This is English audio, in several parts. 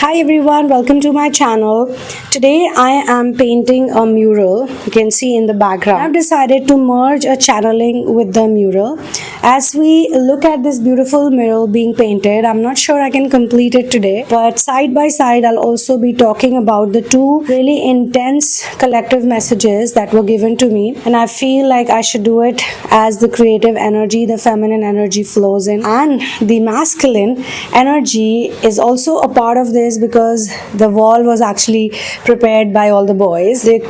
Hi everyone, welcome to my channel. Today I am painting a mural. You can see in the background. I've decided to merge a channeling with the mural. As we look at this beautiful mural being painted, I'm not sure I can complete it today, but side by side I'll also be talking about the two really intense collective messages that were given to me, and I feel like I should do it as the creative energy, the feminine energy flows in, and the masculine energy is also a part of this because the wall was actually prepared by all the boys. They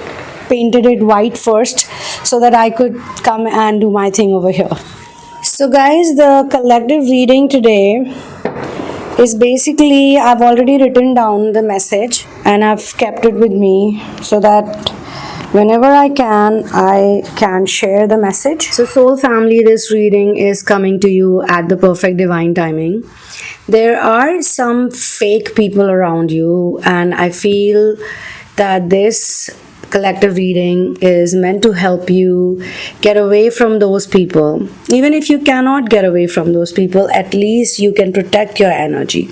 painted it white first so that I could come and do my thing over here. So guys, the collective reading today is basically, I've already written down the message and I've kept it with me so that whenever I can share the message. So soul family, this reading is coming to you at the perfect divine timing. There are some fake people around you, and I feel that this collective reading is meant to help you get away from those people. Even if you cannot get away from those people, at least you can protect your energy.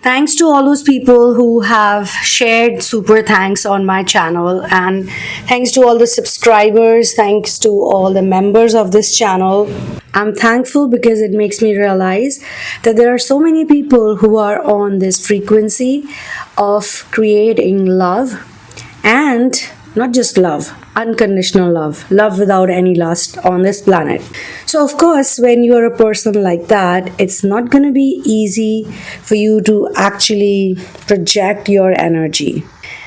Thanks to all those people who have shared super thanks on my channel, and thanks to all the subscribers, thanks to all the members of this channel. I'm thankful because it makes me realize that there are so many people who are on this frequency of creating love, and not just love, unconditional love without any lust on this planet. So of course, when you're a person like that, it's not going to be easy for you to actually project your energy.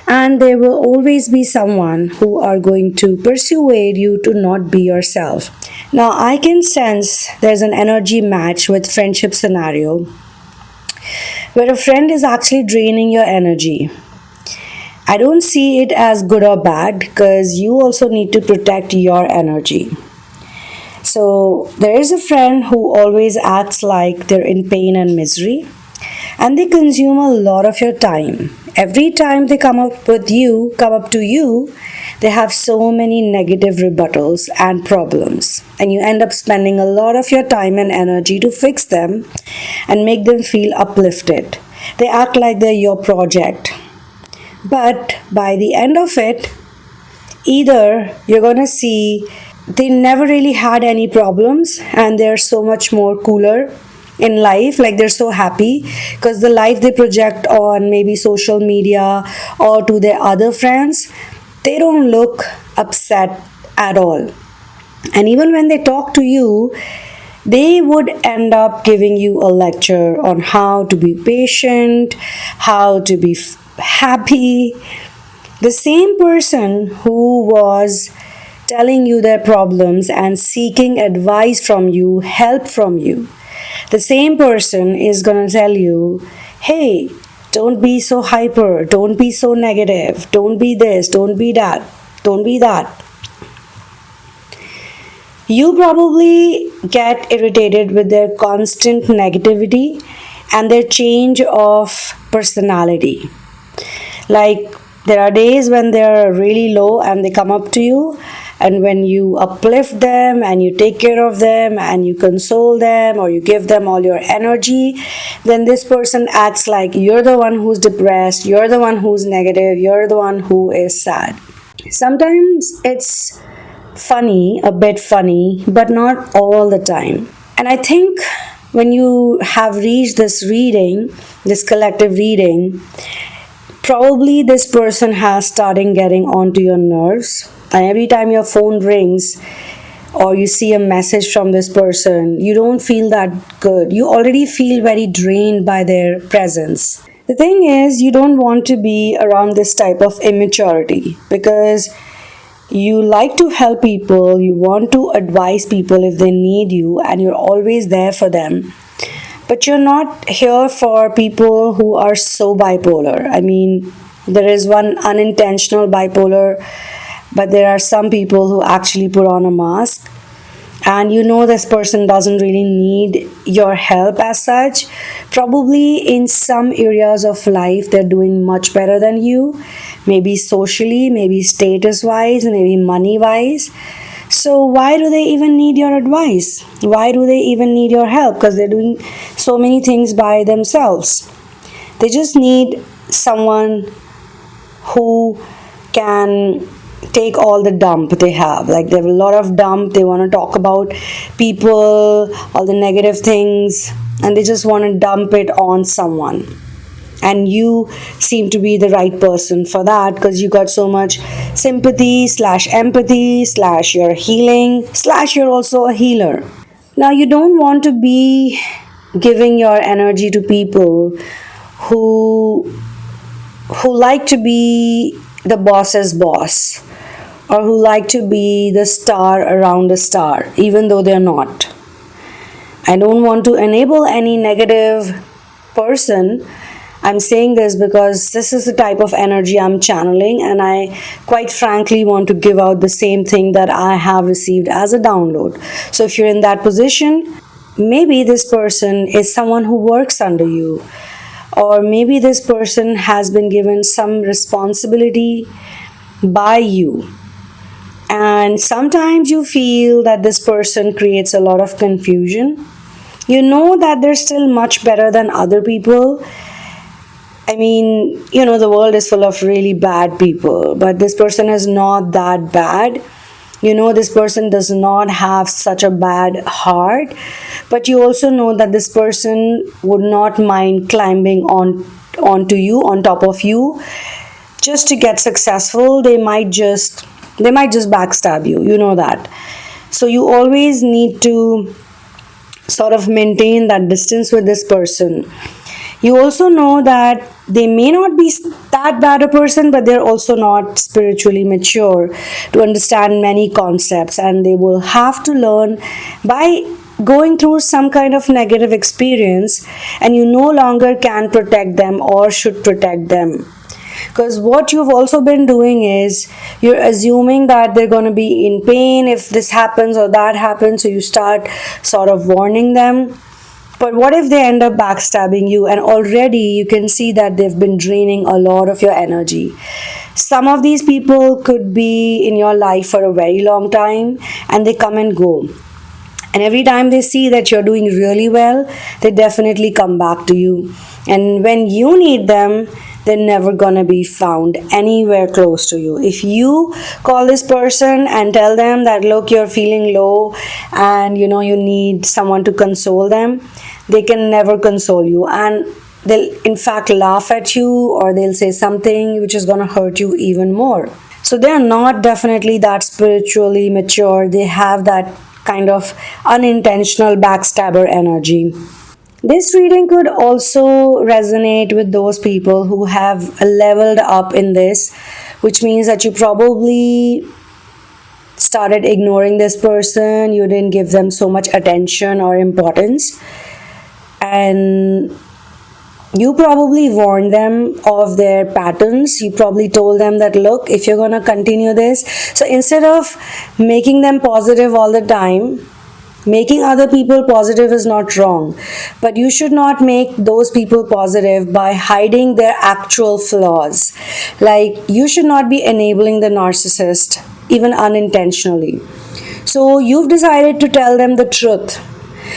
And there will always be someone who are going to persuade you to not be yourself. Now, I can sense there's an energy match with friendship scenario where a friend is actually draining your energy. I don't see it as good or bad because you also need to protect your energy. So there is a friend who always acts like they're in pain and misery, and they consume a lot of your time. Every time they come up to you, they have so many negative rebuttals and problems, and you end up spending a lot of your time and energy to fix them and make them feel uplifted. They act like they're your project. But by the end of it, either you're going to see they never really had any problems and they're so much more cooler in life, like they're so happy because the life they project on maybe social media or to their other friends, they don't look upset at all. And even when they talk to you, they would end up giving you a lecture on how to be patient, how to be happy. The same person who was telling you their problems and seeking advice from you, help from you, the same person is going to tell you, hey, don't be so hyper, don't be so negative, don't be this, don't be that, don't be that. You probably get irritated with their constant negativity and their change of personality. Like, there are days when they're really low and they come up to you, and when you uplift them and you take care of them and you console them or you give them all your energy, then this person acts like you're the one who's depressed, you're the one who's negative, you're the one who is sad. Sometimes it's funny, a bit funny, but not all the time. And I think when you have reached this reading, this collective reading, probably this person has started getting onto your nerves, and every time your phone rings or you see a message from this person, you don't feel that good. You already feel very drained by their presence. The thing is, you don't want to be around this type of immaturity because you like to help people, you want to advise people if they need you, and you're always there for them. But you're not here for people who are so bipolar. I mean, there is one unintentional bipolar, but there are some people who actually put on a mask. And you know this person doesn't really need your help as such. Probably in some areas of life, they're doing much better than you. Maybe socially, maybe status-wise, maybe money-wise. So why do they even need your advice? Why do they even need your help? Because they're doing so many things by themselves. They just need someone who can take all the dump they have. Like, they have a lot of dump, they want to talk about people, all the negative things, and they just want to dump it on someone. And you seem to be the right person for that, because you got so much sympathy / empathy / you're healing / you're also a healer. Now, you don't want to be giving your energy to people who like to be the boss's boss, or who like to be the star around a star, even though they're not. I don't want to enable any negative person. I'm saying this because this is the type of energy I'm channeling, and I quite frankly want to give out the same thing that I have received as a download. So if you're in that position, maybe this person is someone who works under you, or maybe this person has been given some responsibility by you. And sometimes you feel that this person creates a lot of confusion. You know that they're still much better than other people. I mean, the world is full of really bad people, but this person is not that bad. This person does not have such a bad heart, but you also know that this person would not mind climbing onto you, on top of you, just to get successful. They might just backstab you. You know that. So you always need to sort of maintain that distance with this person. You also know that they may not be that bad a person, but they're also not spiritually mature to understand many concepts, and they will have to learn by going through some kind of negative experience, and you no longer can protect them or should protect them. Because what you've also been doing is you're assuming that they're going to be in pain if this happens or that happens, so you start sort of warning them. But what if they end up backstabbing you, and already you can see that they've been draining a lot of your energy? Some of these people could be in your life for a very long time, and they come and go. And every time they see that you're doing really well, they definitely come back to you. And when you need them, they're never gonna be found anywhere close to you. If you call this person and tell them that, look, you're feeling low and you need someone to console them, they can never console you, and they'll in fact laugh at you, or they'll say something which is gonna hurt you even more. So they're not definitely that spiritually mature. They have that kind of unintentional backstabber energy. This reading could also resonate with those people who have leveled up in this, which means that you probably started ignoring this person, you didn't give them so much attention or importance, and you probably warned them of their patterns. You probably told them that, look, if you're going to continue this, so instead of making them positive all the time, making other people positive is not wrong, but you should not make those people positive by hiding their actual flaws. Like, you should not be enabling the narcissist, even unintentionally. So you've decided to tell them the truth.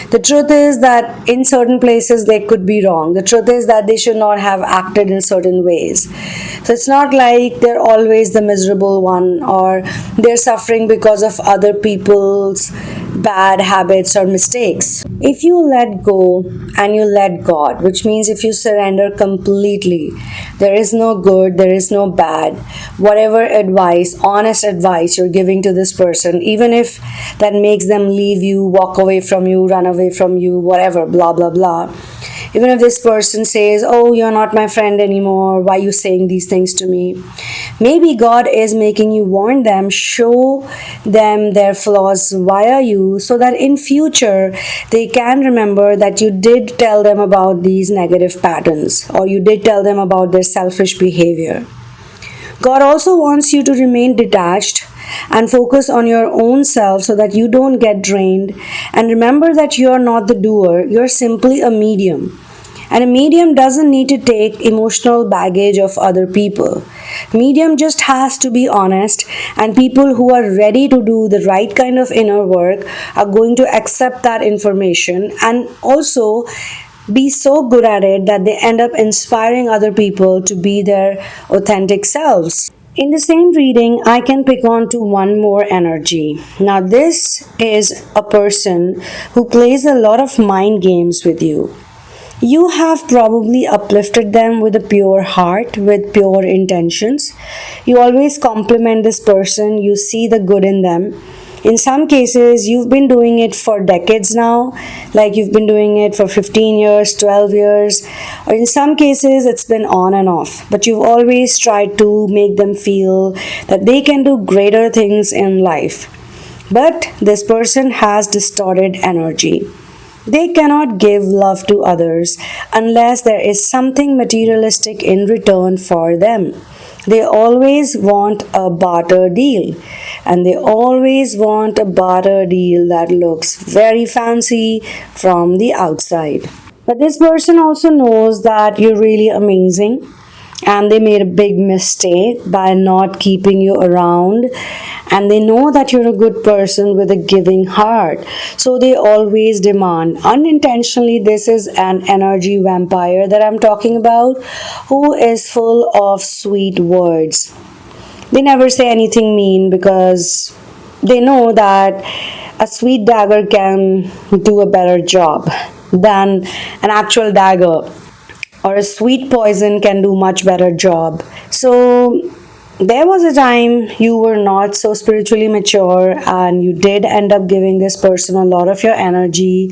The truth is that in certain places they could be wrong. The truth is that they should not have acted in certain ways. So it's not like they're always the miserable one, or they're suffering because of other people's bad habits or mistakes. If you let go and you let God, which means if you surrender completely, there is no good, there is no bad. Whatever advice, honest advice you're giving to this person, even if that makes them leave you, walk away from you, run away from you, whatever, blah, blah, blah. Even if this person says, oh, you're not my friend anymore, why are you saying these things to me? Maybe God is making you warn them, show them their flaws via you, so that in future they can remember that you did tell them about these negative patterns, or you did tell them about their selfish behavior. God also wants you to remain detached and focus on your own self so that you don't get drained. And remember that you are not the doer, you're simply a medium. And a medium doesn't need to take emotional baggage of other people. Medium just has to be honest, and people who are ready to do the right kind of inner work are going to accept that information and also be so good at it that they end up inspiring other people to be their authentic selves. In the same reading, I can pick on to one more energy. Now, this is a person who plays a lot of mind games with you. You have probably uplifted them with a pure heart, with pure intentions. You always compliment this person, you see the good in them. In some cases, you've been doing it for decades now, like you've been doing it for 15 years, 12 years, or in some cases, it's been on and off. But you've always tried to make them feel that they can do greater things in life. But this person has distorted energy. They cannot give love to others unless there is something materialistic in return for them. They always want a barter deal, and they always want a barter deal that looks very fancy from the outside. But this person also knows that you're really amazing, and they made a big mistake by not keeping you around, and they know that you're a good person with a giving heart, so they always demand unintentionally. This is an energy vampire that I'm talking about, who is full of sweet words. They never say anything mean because they know that a sweet dagger can do a better job than an actual dagger, or a sweet poison can do much better job. So there was a time you were not so spiritually mature, and you did end up giving this person a lot of your energy,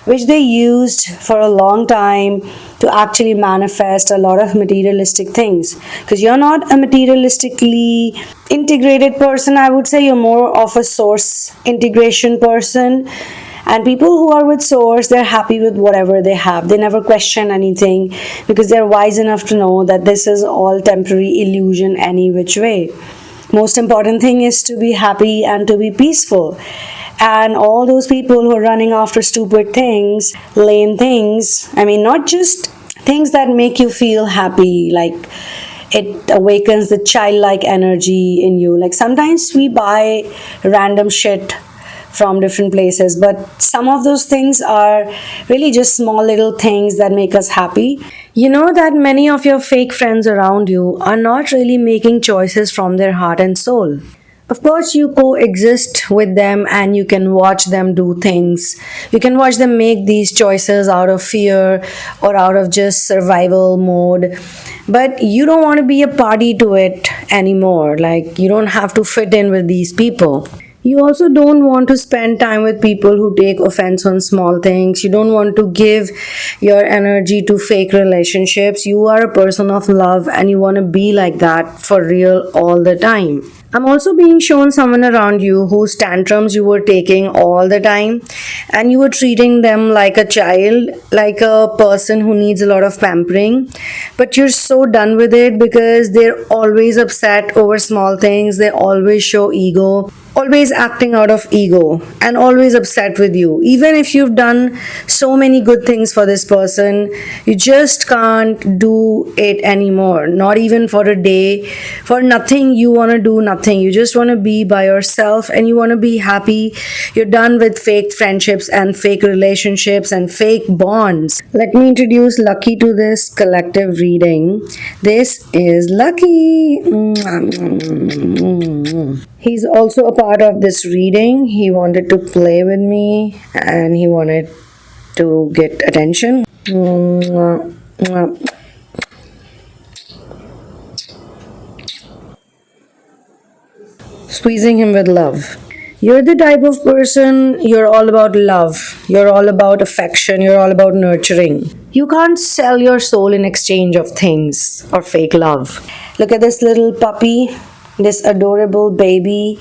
which they used for a long time to actually manifest a lot of materialistic things. Because you're not a materialistically integrated person, I would say you're more of a source integration person. And people who are with source, they're happy with whatever they have. They never question anything because they're wise enough to know that this is all temporary illusion any which way. Most important thing is to be happy and to be peaceful. And all those people who are running after stupid things, lame things, I mean, not just things that make you feel happy, like it awakens the childlike energy in you. Like sometimes we buy random shit from different places, but some of those things are really just small little things that make us happy. You know that many of your fake friends around you are not really making choices from their heart and soul. Of course, you coexist with them and you can watch them do things. You can watch them make these choices out of fear or out of just survival mode. But you don't want to be a party to it anymore. Like, you don't have to fit in with these people. You also don't want to spend time with people who take offense on small things. You don't want to give your energy to fake relationships. You are a person of love and you want to be like that for real all the time. I'm also being shown someone around you whose tantrums you were taking all the time, and you were treating them like a child, like a person who needs a lot of pampering. But you're so done with it because they're always upset over small things. They always show ego, always acting out of ego, and always upset with you. Even if you've done so many good things for this person, you just can't do it anymore. Not even for a day. For nothing, you want to do nothing. You just want to be by yourself and you want to be happy. You're done with fake friendships and fake relationships and fake bonds. Let me introduce Lucky to this collective reading. This is Lucky. He's also a part of this reading. He wanted to play with me and he wanted to get attention. Squeezing him with love. You're the type of person, you're all about love, you're all about affection, you're all about nurturing. You can't sell your soul in exchange of things or fake love. Look at this little puppy, this adorable baby.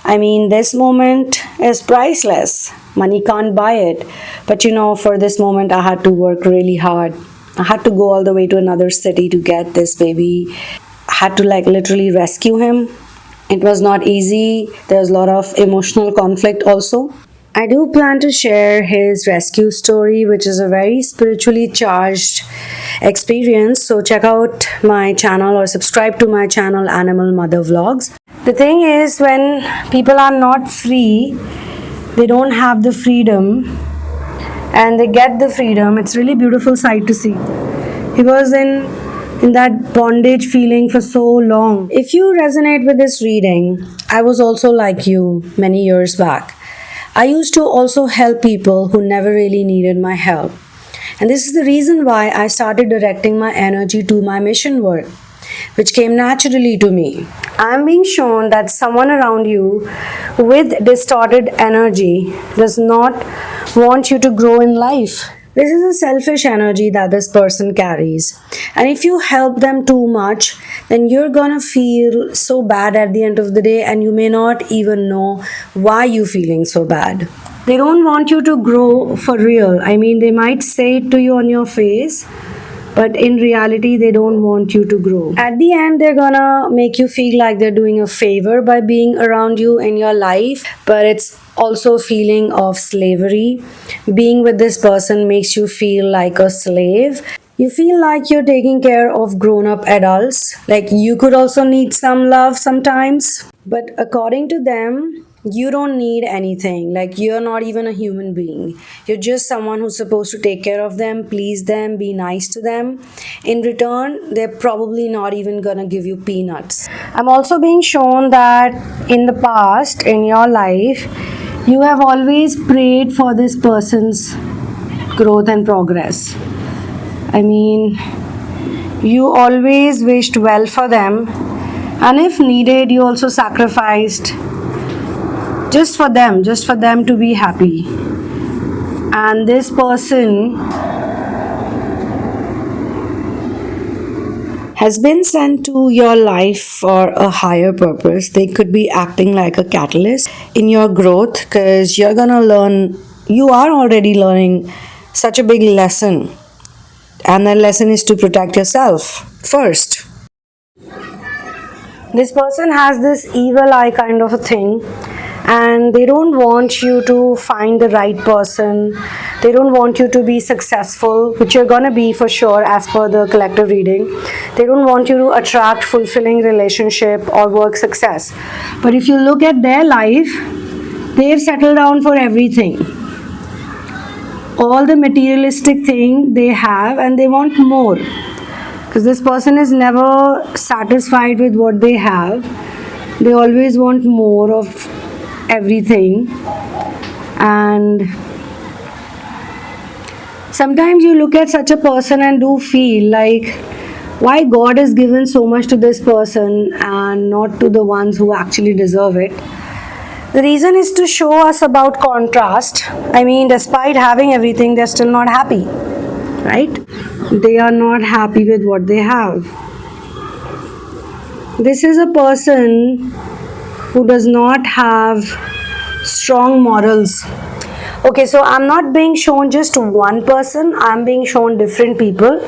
I mean, this moment is priceless. Money can't buy it. But you know, for this moment, I had to work really hard. I had to go all the way to another city to get this baby. I had to literally rescue him. It was not easy. There's a lot of emotional conflict also. I do plan to share his rescue story, which is a very spiritually charged experience. So check out my channel or subscribe to my channel, Animal Mother Vlogs. The thing is, when people are not free, they don't have the freedom, and they get the freedom. It's really beautiful sight to see. He was in that bondage feeling for so long. If you resonate with this reading, I was also like you many years back. I used to also help people who never really needed my help. And this is the reason why I started directing my energy to my mission work, which came naturally to me. I'm being shown that someone around you with distorted energy does not want you to grow in life. This is a selfish energy that this person carries. And if you help them too much, then you're gonna feel so bad at the end of the day, and you may not even know why you're feeling so bad. They don't want you to grow for real. I mean, they might say it to you on your face, but in reality, they don't want you to grow. At the end, they're gonna make you feel like they're doing a favor by being around you in your life, but it's also a feeling of slavery. Being with this person makes you feel like a slave. You feel like you're taking care of grown-up adults. Like you could also need some love sometimes. But according to them, you don't need anything. Like you're not even a human being. You're just someone who's supposed to take care of them, please them, be nice to them. In return, they're probably not even gonna give you peanuts. I'm also being shown that in the past, in your life, you have always prayed for this person's growth and progress. I mean, you always wished well for them, and if needed, you also sacrificed just for them to be happy. And this person has been sent to your life for a higher purpose. They could be acting like a catalyst in your growth, because you're gonna learn, you are already learning such a big lesson, and that lesson is to protect yourself first. This person has this evil eye kind of a thing, and they don't want you to find the right person. They don't want you to be successful, which you're gonna be for sure as per the collective reading. They don't want you to attract fulfilling relationship or work success. But if you look at their life, they've settled down for everything. All the materialistic thing they have, and they want more. Because this person is never satisfied with what they have. They always want more of everything. And sometimes you look at such a person and do feel like, why God has given so much to this person and not to the ones who actually deserve it. The reason is to show us about contrast. I mean, despite having everything, they're still not happy, right? They are not happy with what they have. This is a person who does not have strong morals. Okay, so I'm not being shown just one person, I'm being shown different people,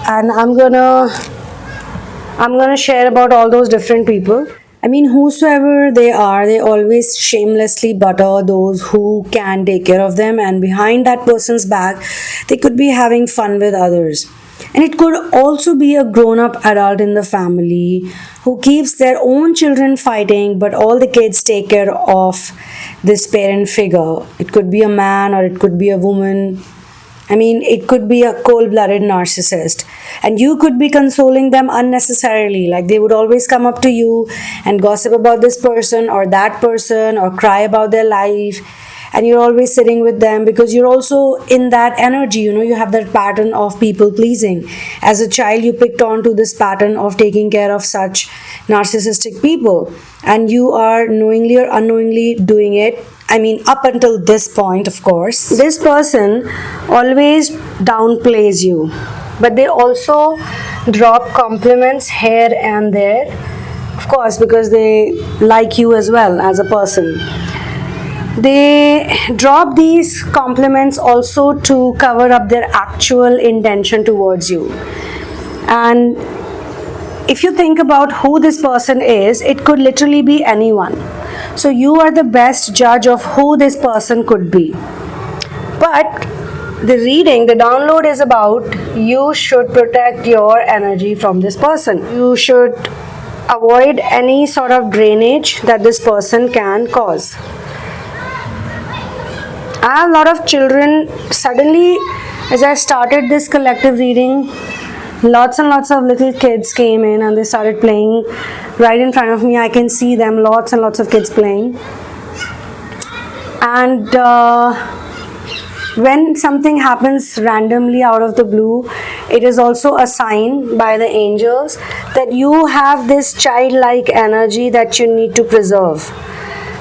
and I'm gonna share about all those different people. I mean, whosoever they are, they always shamelessly butter those who can take care of them, and behind that person's back, they could be having fun with others. And it could also be a grown-up adult in the family who keeps their own children fighting, but all the kids take care of this parent figure. It could be a man or it could be a woman. I mean, it could be a cold-blooded narcissist. And you could be consoling them unnecessarily. Like they would always come up to you and gossip about this person or that person or cry about their life. And you're always sitting with them because you're also in that energy, you have that pattern of people pleasing. As a child, you picked on to this pattern of taking care of such narcissistic people. And you are knowingly or unknowingly doing it. I mean, up until this point, of course. This person always downplays you. But they also drop compliments here and there. Of course, because they like you as well as a person. They drop these compliments also to cover up their actual intention towards you. And if you think about who this person is, it could literally be anyone. So you are the best judge of who this person could be. But the reading, the download is about you should protect your energy from this person. You should avoid any sort of drainage that this person can cause. I have a lot of children. Suddenly, as I started this collective reading, lots and lots of little kids came in and they started playing right in front of me. I can see them, lots and lots of kids playing. And when something happens randomly out of the blue, it is also a sign by the angels that you have this childlike energy that you need to preserve.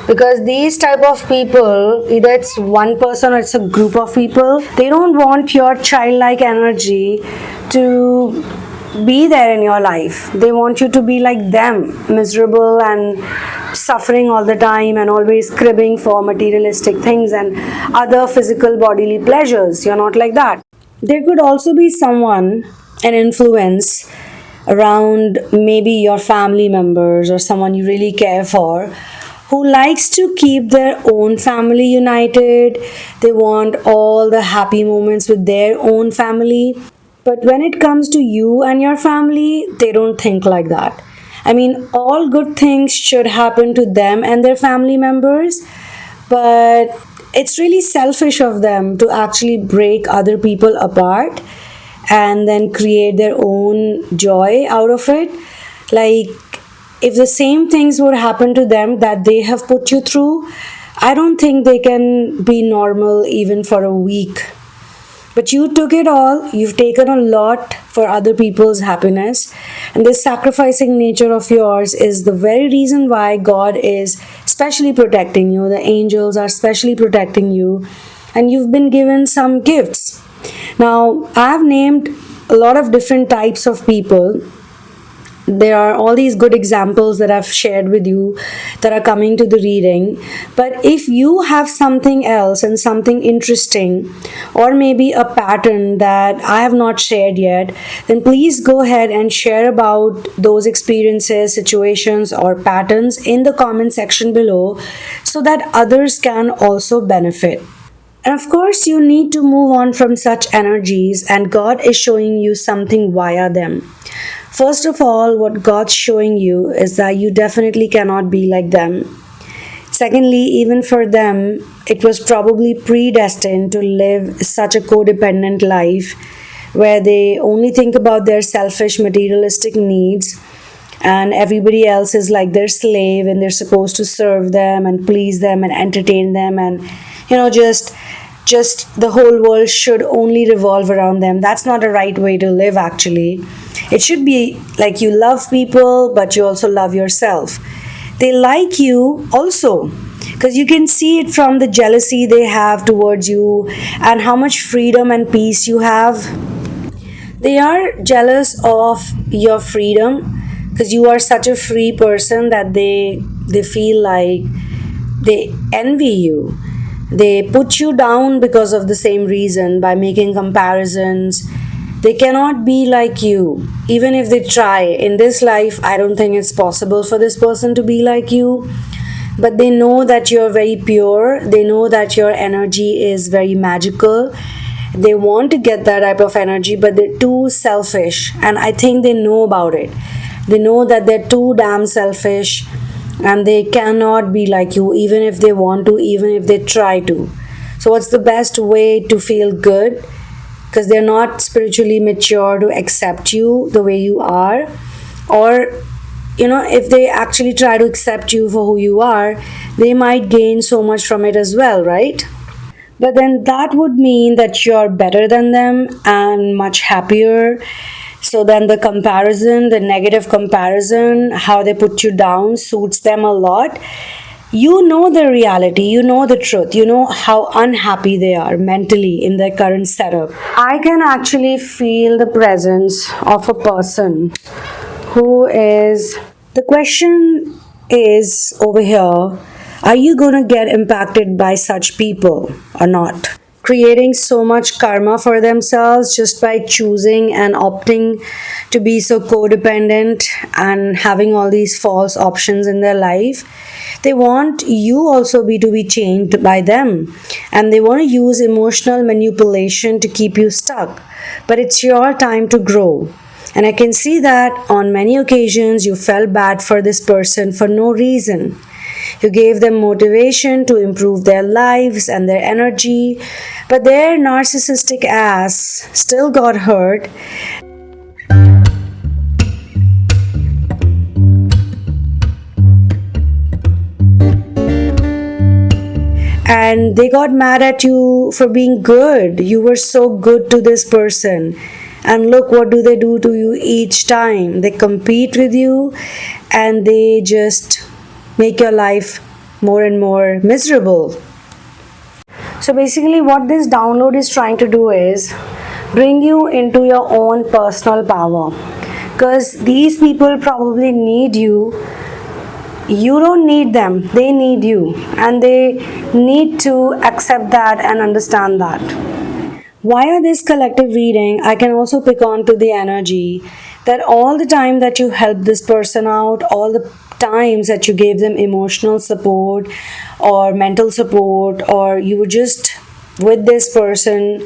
Because these type of people, either it's one person or it's a group of people, they don't want your childlike energy to be there in your life. They want you to be like them, miserable and suffering all the time and always cribbing for materialistic things and other physical bodily pleasures. You're not like that. There could also be someone, an influence around maybe your family members or someone you really care for, who likes to keep their own family united. They want all the happy moments with their own family. But when it comes to you and your family, they don't think like that. I mean, all good things should happen to them and their family members, but it's really selfish of them to actually break other people apart and then create their own joy out of it. Like, if the same things would happen to them that they have put you through, I don't think they can be normal even for a week. But you took it all, you've taken a lot for other people's happiness, and this sacrificing nature of yours is the very reason why God is specially protecting you, the angels are specially protecting you, and you've been given some gifts. Now, I've named a lot of different types of people. There are all these good examples that I've shared with you that are coming to the reading. But if you have something else and something interesting, or maybe a pattern that I have not shared yet, then please go ahead and share about those experiences, situations, or patterns in the comment section below so that others can also benefit. And of course, you need to move on from such energies, and God is showing you something via them. First of all, what God's showing you is that you definitely cannot be like them. Secondly, even for them, it was probably predestined to live such a codependent life where they only think about their selfish materialistic needs and everybody else is like their slave and they're supposed to serve them and please them and entertain them and just the whole world should only revolve around them. That's not a right way to live, actually. It should be like you love people, but you also love yourself. They like you also because you can see it from the jealousy they have towards you and how much freedom and peace you have. They are jealous of your freedom because you are such a free person that they feel like they envy you. They put you down because of the same reason by making comparisons. They cannot be like you. Even if they try in this life, I don't think it's possible for this person to be like you. But they know that you're very pure. They know that your energy is very magical. They want to get that type of energy, but they're too selfish. And I think they know about it. They know that they're too damn selfish and they cannot be like you even if they want to, even if they try to. So what's the best way to feel good? Because they're not spiritually mature to accept you the way you are, or if they actually try to accept you for who you are, they might gain so much from it as well, right? But then that would mean that you're better than them and much happier. So then the comparison, the negative comparison, how they put you down suits them a lot. You know the reality, you know the truth, you know how unhappy they are mentally in their current setup. I can actually feel the presence of a person who is, the question is over here, are you going to get impacted by such people or not? Creating so much karma for themselves just by choosing and opting to be so codependent and having all these false options in their life. They want you also to be changed by them, and they want to use emotional manipulation to keep you stuck. But it's your time to grow. And I can see that on many occasions you felt bad for this person for no reason. You gave them motivation to improve their lives and their energy, but their narcissistic ass still got hurt. And they got mad at you for being good. You were so good to this person. And look what do they do to you each time. They compete with you and they just make your life more and more miserable. So basically what this download is trying to do is bring you into your own personal power. Because these people probably need you. You don't need them, they need you, and they need to accept that and understand that. Via this collective reading, I can also pick on to the energy that all the time that you helped this person out, all the times that you gave them emotional support or mental support, or you were just with this person,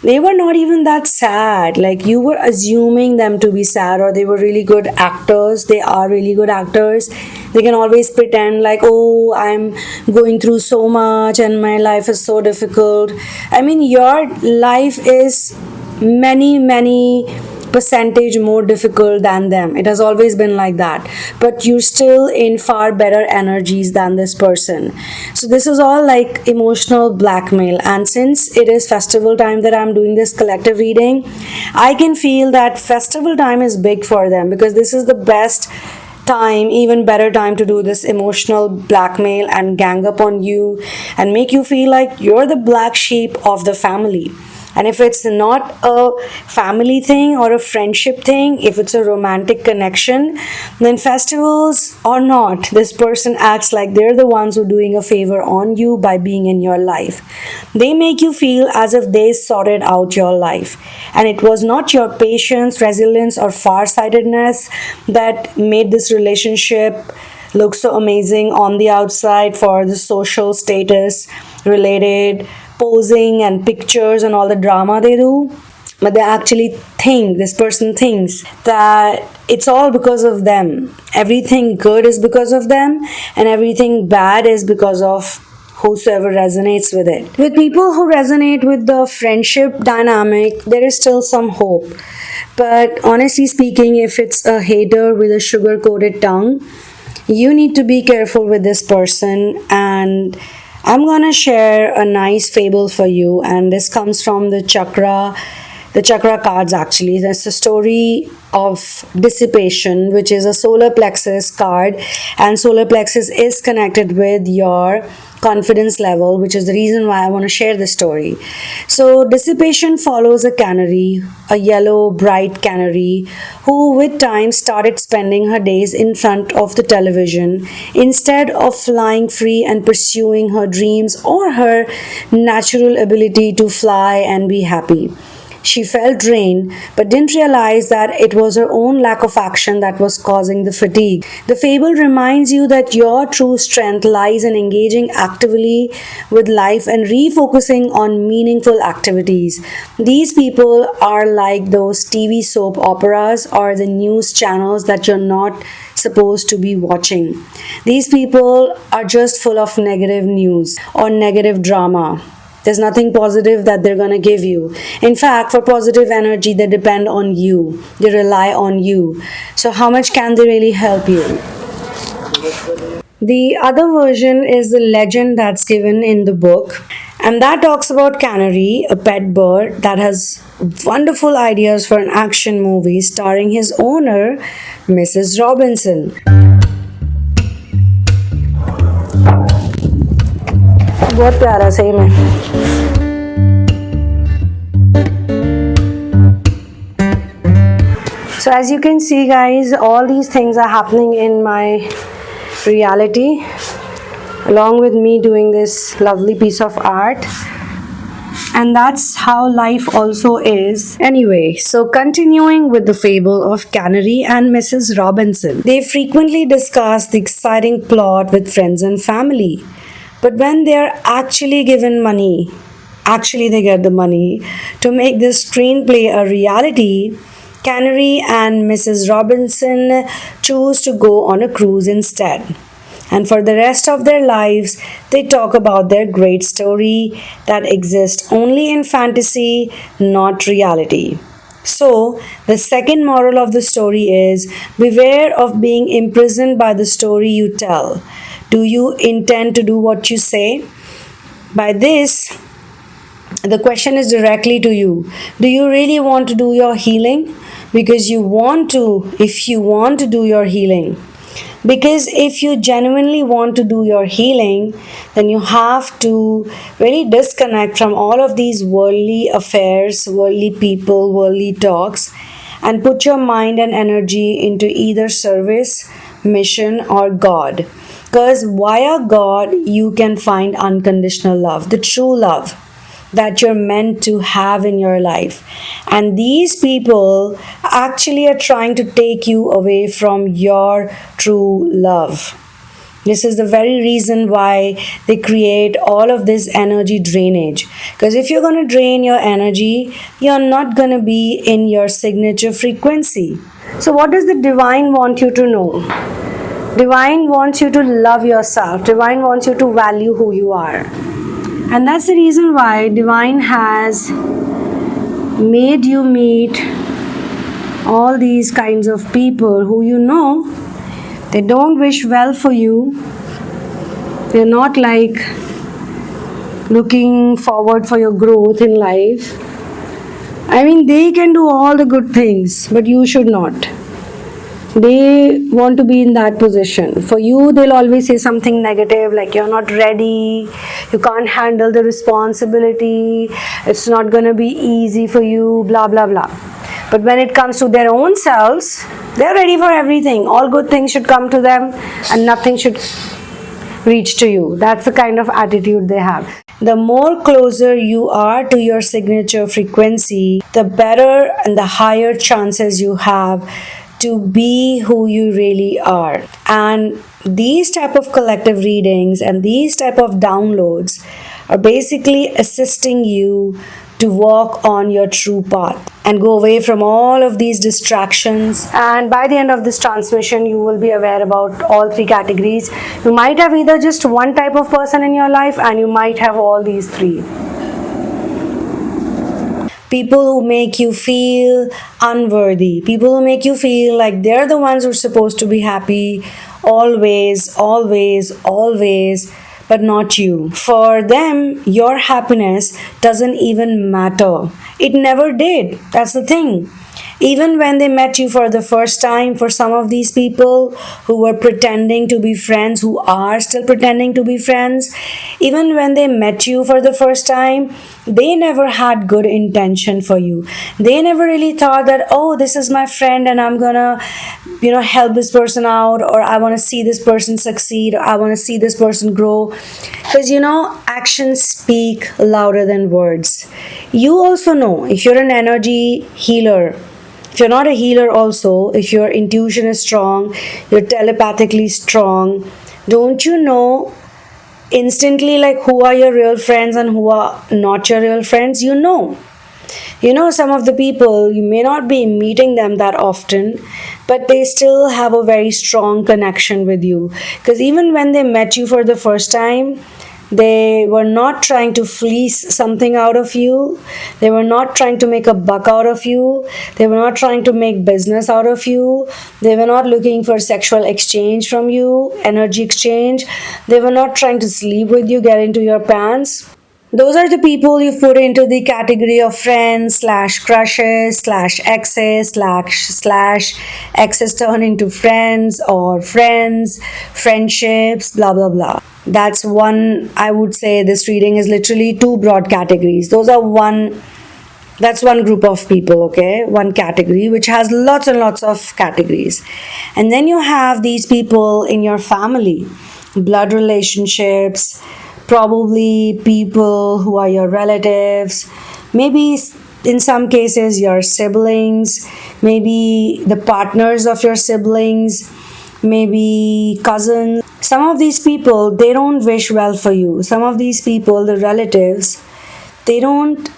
they were not even that sad. Like, you were assuming them to be sad, or they were really good actors. They are really good actors. They can always pretend like, oh, I'm going through so much and my life is so difficult. I mean, your life is many percentage more difficult than them. It has always been like that, but you're still in far better energies than this person. So this is all like emotional blackmail, and since it is festival time that I'm doing this collective reading, I can feel that festival time is big for them, because this is the best time, even better time to do this emotional blackmail and gang up on you and make you feel like you're the black sheep of the family. And if it's not a family thing or a friendship thing, if it's a romantic connection, then festivals or not, this person acts like they're the ones who are doing a favor on you by being in your life. They make you feel as if they sorted out your life. And it was not your patience, resilience, or farsightedness that made this relationship look so amazing on the outside for the social status related posing and pictures and all the drama they do, but they actually think, this person thinks that it's all because of them. Everything good is because of them, and everything bad is because of whosoever resonates with it. With people who resonate with the friendship dynamic, there is still some hope. But honestly speaking, if it's a hater with a sugar-coated tongue, you need to be careful with this person. And I'm gonna share a nice fable for you, and this comes from the chakra cards actually. That's the story of dissipation, which is a solar plexus card, and solar plexus is connected with your confidence level, which is the reason why I want to share this story. So dissipation follows a canary, a yellow bright canary, who with time started spending her days in front of the television instead of flying free and pursuing her dreams or her natural ability to fly and be happy. She felt drained, but didn't realize that it was her own lack of action that was causing the fatigue. The fable reminds you that your true strength lies in engaging actively with life and refocusing on meaningful activities. These people are like those TV soap operas or the news channels that you're not supposed to be watching. These people are just full of negative news or negative drama. There's nothing positive that they're going to give you. In fact, for positive energy, they depend on you. They rely on you. So how much can they really help you? The other version is the legend that's given in the book. And that talks about Canary, a pet bird that has wonderful ideas for an action movie starring his owner, Mrs. Robinson. बहुत प्यारा सही में. So as you can see guys, all these things are happening in my reality along with me doing this lovely piece of art, and that's how life also is. Anyway, so continuing with the fable of Canary and Mrs. Robinson, they frequently discuss the exciting plot with friends and family. But when they are actually given money, actually they get the money to make this screenplay a reality, Canary and Mrs. Robinson choose to go on a cruise instead. And for the rest of their lives, they talk about their great story that exists only in fantasy, not reality. So, the second moral of the story is beware of being imprisoned by the story you tell. Do you intend to do what you say? By this, the question is directly to you. Do you really want to do your healing? Because you want to, if you want to do your healing. Because if you genuinely want to do your healing, then you have to really disconnect from all of these worldly affairs, worldly people, worldly talks, and put your mind and energy into either service, mission, or God. Because via God, you can find unconditional love, the true love that you're meant to have in your life. And these people actually are trying to take you away from your true love. This is the very reason why they create all of this energy drainage. Because if you're going to drain your energy, you're not going to be in your signature frequency. So, what does the divine want you to know? Divine wants you to love yourself. Divine wants you to value who you are. And that's the reason why Divine has made you meet all these kinds of people who you know, they don't wish well for you. They're not like looking forward for your growth in life. I mean, they can do all the good things, but you should not. They want to be in that position. For you, they'll always say something negative like you're not ready, you can't handle the responsibility, it's not going to be easy for you, blah blah blah. But when it comes to their own selves, they're ready for everything. All good things should come to them and nothing should reach to you. That's the kind of attitude they have. The more closer you are to your signature frequency, the better and the higher chances you have to be who you really are. And these type of collective readings and these type of downloads are basically assisting you to walk on your true path and go away from all of these distractions. And by the end of this transmission, you will be aware about all three categories. You might have either just one type of person in your life, and you might have all these three. People who make you feel unworthy. People who make you feel like they're the ones who are supposed to be happy always, always, always, but not you. For them, your happiness doesn't even matter. It never did. That's the thing. Even when they met you for the first time, for some of these people who were pretending to be friends, who are still pretending to be friends, even when they met you for the first time, they never had good intention for you. They never really thought that, oh, this is my friend and I'm gonna, help this person out, or I want to see this person succeed, or I want to see this person grow. Because, actions speak louder than words. You also know, if you're an energy healer, if you're not a healer also, if your intuition is strong, you're telepathically strong, don't you know instantly like who are your real friends and who are not your real friends? You know. Some of the people, you may not be meeting them that often, but they still have a very strong connection with you. Because even when they met you for the first time, they were not trying to fleece something out of you. They were not trying to make a buck out of you. They were not trying to make business out of you. They were not looking for sexual exchange from you, energy exchange. They were not trying to sleep with you, get into your pants. Those are the people you put into the category of friends / crushes / exes / exes turn into friends, or friends, friendships, blah blah blah. That's one, I would say this reading is literally two broad categories. That's one group of people, okay? One category, which has lots and lots of categories. And then you have these people in your family, blood relationships, probably people who are your relatives, maybe in some cases your siblings, maybe the partners of your siblings, maybe cousins. Some of these people, they don't wish well for you. Some of these people, the relatives, they don't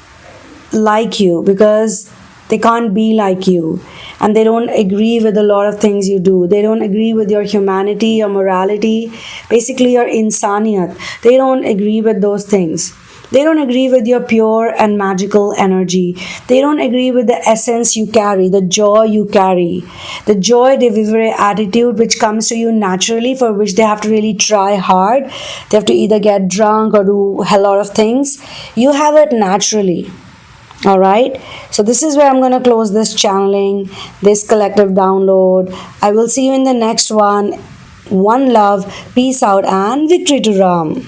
like you because They can't be like you, and they don't agree with a lot of things you do. They don't agree with your humanity, your morality, basically your insaniyat. They don't agree with those things. They don't agree with your pure and magical energy. They don't agree with the essence you carry, the joy you carry, the joy de vivre attitude which comes to you naturally, for which they have to really try hard. They have to either get drunk or do a lot of things. You have it naturally. All right. So this is where I'm going to close this channeling, this collective download. I will see you in the next one. One love, peace out, and victory to Ram.